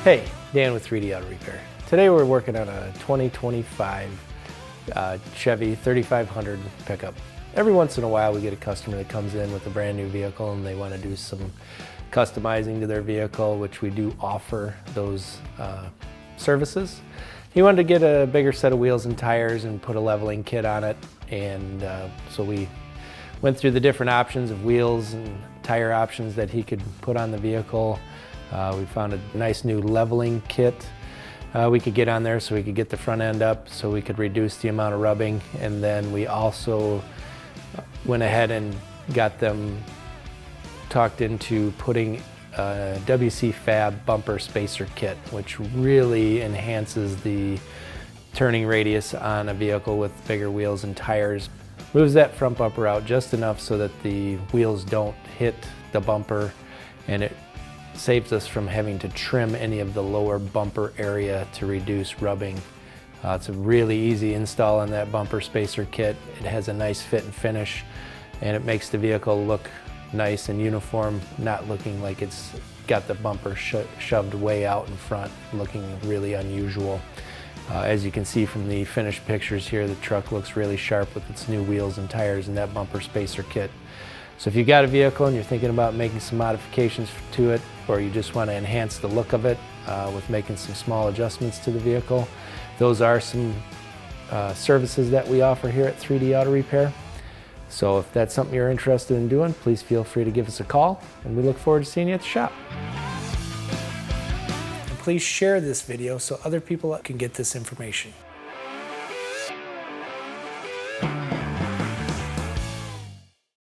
Hey, Dan with 3D Auto Repair. Today we're working on a 2025 Chevy 3500 pickup. Every once in a while we get a customer that comes in with a brand new vehicle and they want to do some customizing to their vehicle, which we do offer those services. He wanted to get a bigger set of wheels and tires and put a leveling kit on it, and so we went through the different options of wheels and tire options that he could put on the vehicle. We found a nice new leveling kit we could get on there so we could get the front end up so we could reduce the amount of rubbing, and then we also went ahead and got them talked into putting a WC Fab bumper spacer kit, which really enhances the turning radius on a vehicle with bigger wheels and tires. Moves that front bumper out just enough so that the wheels don't hit the bumper, and it saves us from having to trim any of the lower bumper area to reduce rubbing. It's a really easy install on that bumper spacer kit. It has a nice fit and finish, and it makes the vehicle look nice and uniform, not looking like it's got the bumper shoved way out in front, looking really unusual. As you can see from the finished pictures here, the truck looks really sharp with its new wheels and tires and that bumper spacer kit. So if you've got a vehicle and you're thinking about making some modifications to it, or you just want to enhance the look of it with making some small adjustments to the vehicle, those are some services that we offer here at 3D Auto Repair. So if that's something you're interested in doing, please feel free to give us a call, and we look forward to seeing you at the shop. And please share this video so other people can get this information.